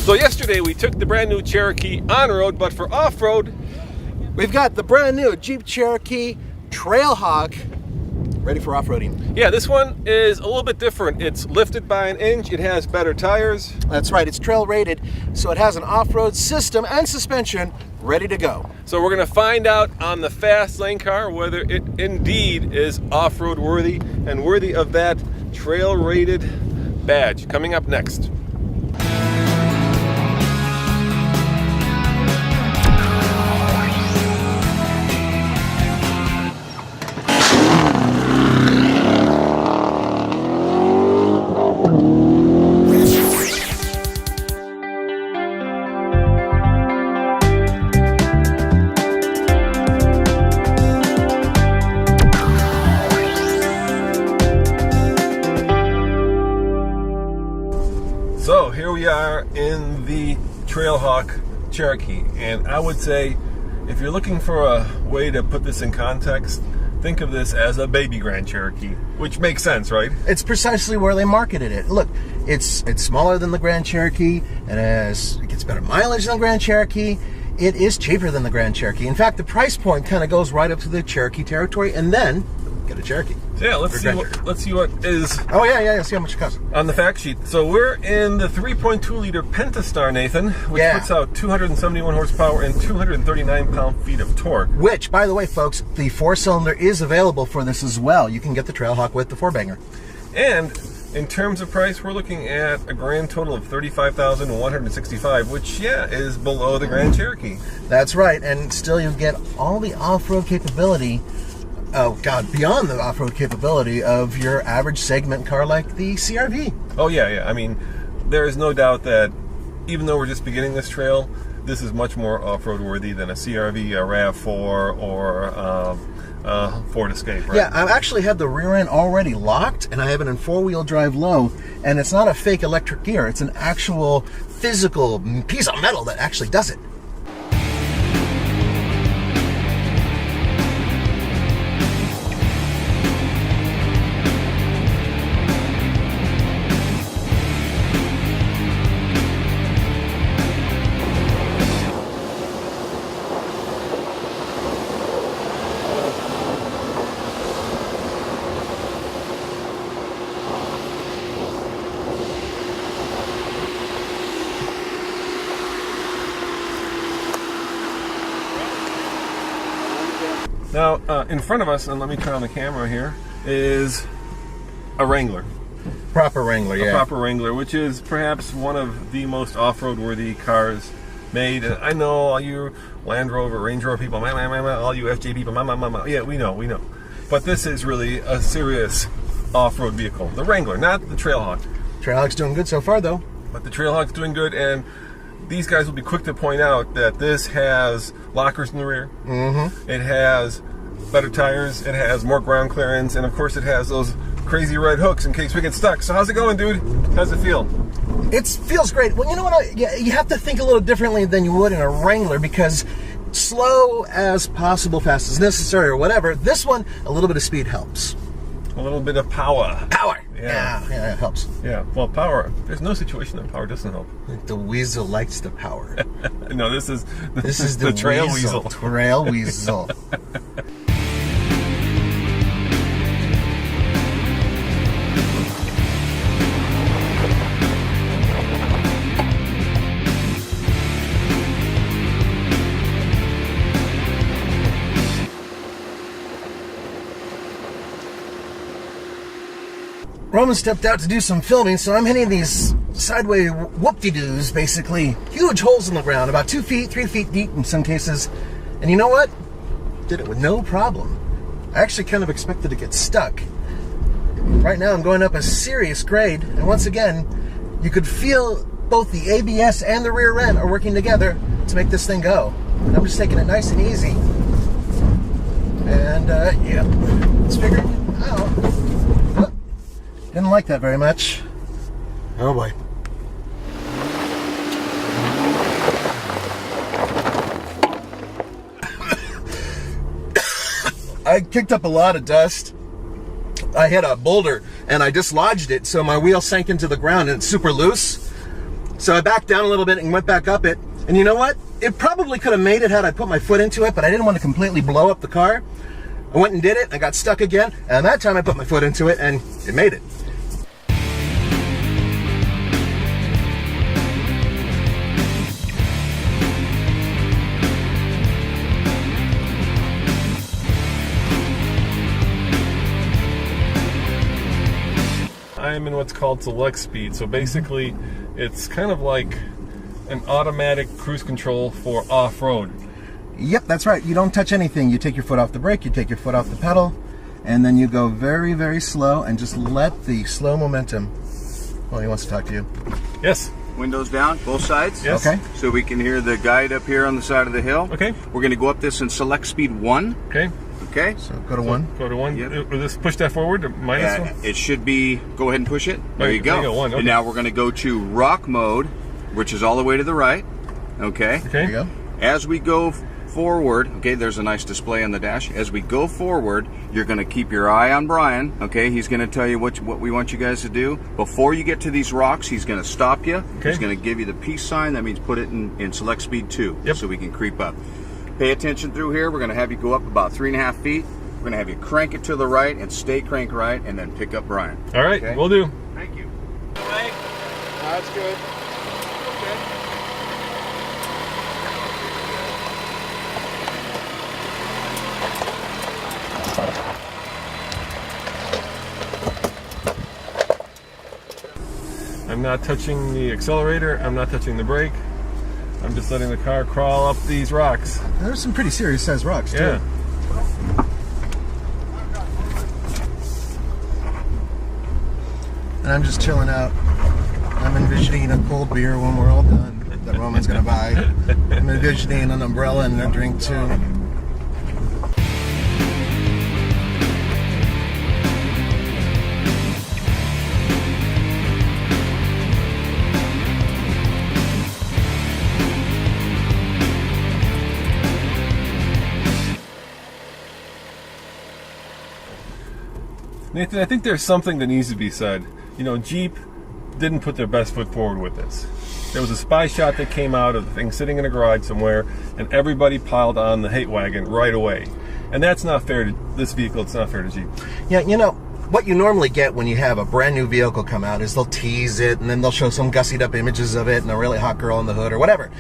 So yesterday we took the brand new Cherokee on-road, but for off-road, we've got the brand new Jeep Cherokee Trailhawk ready for off-roading. Yeah, this one is a little bit different. It's lifted by 1 inch, it has better tires. That's right, it's trail rated, so it has an off-road system and suspension ready to go. So we're gonna find out on the fast lane car whether it indeed is off-road worthy and worthy of that trail rated badge. Coming up next. So here we are in the Trailhawk Cherokee, and I would say if you're looking for a way to put this in context, think of this as a baby Grand Cherokee, which makes sense, right? It's precisely where they marketed it. Look, it's smaller than the Grand Cherokee, it gets better mileage than the Grand Cherokee, it is cheaper than the Grand Cherokee. In fact, the price point kind of goes right up to the Cherokee territory, and then get a Cherokee. So yeah, let's see what is. Oh yeah, see how much it costs on the fact sheet. So we're in the 3.2 liter Pentastar, Nathan, which puts out 271 horsepower and 239 pound-feet of torque. Which, by the way, folks, the 4-cylinder is available for this as well. You can get the Trailhawk with the 4-banger. And in terms of price, we're looking at a grand total of $35,165, which is below the Grand Cherokee. That's right, and still you get all the off-road capability. Oh God, beyond the off-road capability of your average segment car like the CR-V. Oh yeah. I mean, there is no doubt that even though we're just beginning this trail, this is much more off-road worthy than a CR-V, a RAV4, or Ford Escape, right? Yeah, I've actually had the rear end already locked, and I have it in 4-wheel drive low, and it's not a fake electric gear. It's an actual physical piece of metal that actually does it. Now, in front of us, and let me turn on the camera here, is a Wrangler. Proper Wrangler, yeah. A proper Wrangler, which is perhaps one of the most off-road worthy cars made. And I know all you Land Rover, Range Rover people, all you FJ people, yeah, we know. But this is really a serious off-road vehicle. The Wrangler, not the Trailhawk. Trailhawk's doing good so far, though. But the Trailhawk's doing good, and these guys will be quick to point out that this has lockers in the rear. Mm-hmm. It has better tires. It has more ground clearance, and of course, it has those crazy red hooks in case we get stuck. So how's it going, dude? How's it feel? It feels great. Well, you know what? You have to think a little differently than you would in a Wrangler, because slow as possible, fast as necessary, or whatever. This one, a little bit of speed helps. A little bit of power. Power. Yeah, it helps. Yeah, well, power. There's no situation that power doesn't help. The weasel likes the power. No, this is the trail weasel. Trail weasel. Roman stepped out to do some filming, so I'm hitting these sideways whoop-de-doos, basically. Huge holes in the ground, about 2 feet, 3 feet deep in some cases. And you know what? Did it with no problem. I actually kind of expected to get stuck. Right now I'm going up a serious grade, and once again, you could feel both the ABS and the rear end are working together to make this thing go. And I'm just taking it nice and easy. And, yeah, let's figure it out. Oh, didn't like that very much. Oh boy. I kicked up a lot of dust. I hit a boulder and I dislodged it, so my wheel sank into the ground and it's super loose. So I backed down a little bit and went back up it. And you know what? It probably could have made it had I put my foot into it, but I didn't want to completely blow up the car. I went and did it. I got stuck again. And that time I put my foot into it and it made it. I'm in what's called select speed. So basically, it's kind of like an automatic cruise control for off-road. Yep, that's right. You don't touch anything. You take your foot off the brake, you take your foot off the pedal, and then you go very, very slow and just let the slow momentum. Well, he wants to talk to you. Yes. Windows down, both sides. Yes. Okay. So we can hear the guide up here on the side of the hill. Okay. We're going to go up this in select speed 1. Okay. Okay. So go to 1. Go to 1. Yep. Will this push that forward or minus 1? It should be, go ahead and push it. There you go. There you go, 1. Okay. And now we're going to go to rock mode, which is all the way to the right. Okay. Okay. There you go. As we go forward, okay, there's a nice display on the dash. As we go forward, you're going to keep your eye on Brian, okay? He's going to tell you what we want you guys to do. Before you get to these rocks, he's going to stop you. Okay. He's going to give you the peace sign. That means put it in select speed 2, Yep. so we can creep up. Pay attention through here. We're going to have you go up about 3.5 feet. We're going to have you crank it to the right and stay crank right, and then pick up Brian. All right, Okay? we'll do. Thank you. That's good. Okay. I'm not touching the accelerator. I'm not touching the brake. I'm just letting the car crawl up these rocks. There's some pretty serious sized rocks, too. Yeah. And I'm just chilling out. I'm envisioning a cold beer when we're all done that Roman's going to buy. I'm envisioning an umbrella and a drink, too. Nathan, I think there's something that needs to be said. You know, Jeep didn't put their best foot forward with this. There was a spy shot that came out of the thing sitting in a garage somewhere, and everybody piled on the hate wagon right away. And that's not fair to this vehicle. It's not fair to Jeep. Yeah, you know, what you normally get when you have a brand new vehicle come out is they'll tease it, and then they'll show some gussied up images of it and a really hot girl in the hood or whatever.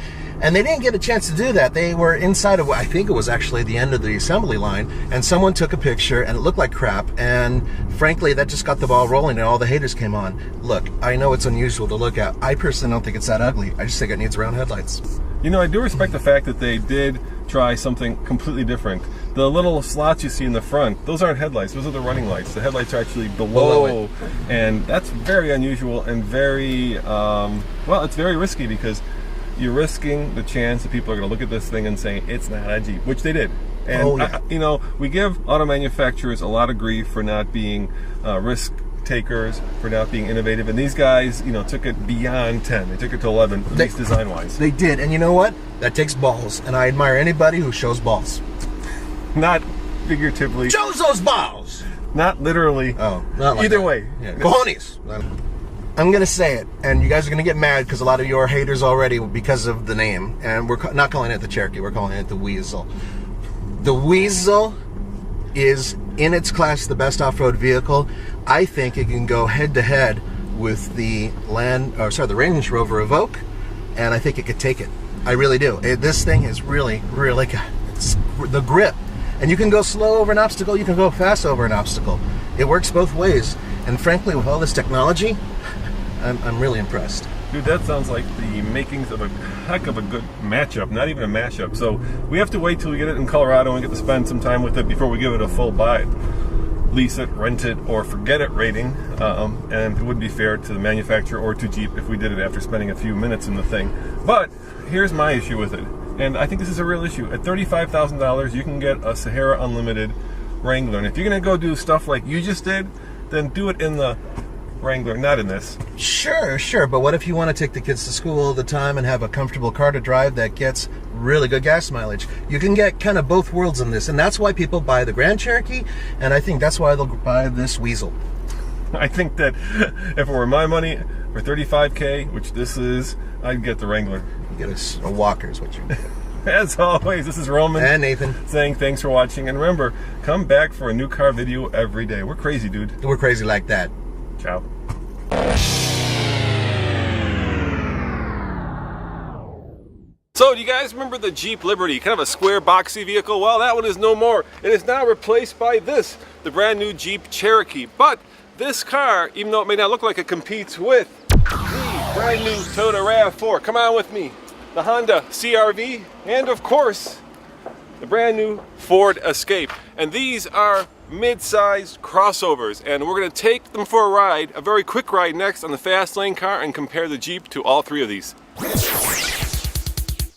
And they didn't get a chance to do that. They were inside of, I think it was actually the end of the assembly line, and someone took a picture and it looked like crap, and frankly that just got the ball rolling and all the haters came on. Look, I know it's unusual to look at. I personally don't think it's that ugly. I just think it needs round headlights. You know, I do respect the fact that they did try something completely different. The little slots you see in the front, those aren't headlights, those are the running lights. The headlights are actually below and that's very unusual and very, well, it's very risky because you're risking the chance that people are going to look at this thing and say, it's not a Jeep, which they did. And, you know, we give auto manufacturers a lot of grief for not being risk takers, for not being innovative. And these guys, you know, took it beyond 10. They took it to 11, at least design-wise. They did. And you know what? That takes balls. And I admire anybody who shows balls. Not figuratively. Shows those balls! Not literally. Oh, not like either that. way. Yeah. Cojones. I'm going to say it, and you guys are going to get mad because a lot of you are haters already because of the name. And we're not calling it the Cherokee, we're calling it the Weasel. The Weasel is, in its class, the best off-road vehicle. I think it can go head-to-head with the Range Rover Evoque, and I think it could take it. I really do. This thing is really, really got the grip. And you can go slow over an obstacle, you can go fast over an obstacle. It works both ways. And frankly, with all this technology, I'm really impressed. Dude, that sounds like the makings of a heck of a good matchup, not even a mashup. So we have to wait till we get it in Colorado and get to spend some time with it before we give it a full buy it, lease it, rent it, or forget it rating. And it wouldn't be fair to the manufacturer or to Jeep if we did it after spending a few minutes in the thing. But here's my issue with it. And I think this is a real issue. At $35,000, you can get a Sahara Unlimited Wrangler. And if you're going to go do stuff like you just did, then do it in the Wrangler, not in this. Sure, but what if you want to take the kids to school all the time and have a comfortable car to drive that gets really good gas mileage? You can get kind of both worlds in this, and that's why people buy the Grand Cherokee, and I think that's why they'll buy this Weasel. I think that if it were my money, For $35K, which this is, I'd get the Wrangler. Get us a walker is what you're doing. As always, this is Roman. And Nathan. Saying thanks for watching. And remember, come back for a new car video every day. We're crazy, dude. We're crazy like that. Ciao. So, do you guys remember the Jeep Liberty? Kind of a square, boxy vehicle? Well, that one is no more. It is now replaced by this, the brand new Jeep Cherokee. But this car, even though it may not look like it, competes with the brand new Toyota RAV4. Come on with me. The Honda CR-V, and of course, the brand new Ford Escape. And these are mid-sized crossovers, and we're going to take them for a ride, a very quick ride next on the Fast Lane car, and compare the Jeep to all three of these.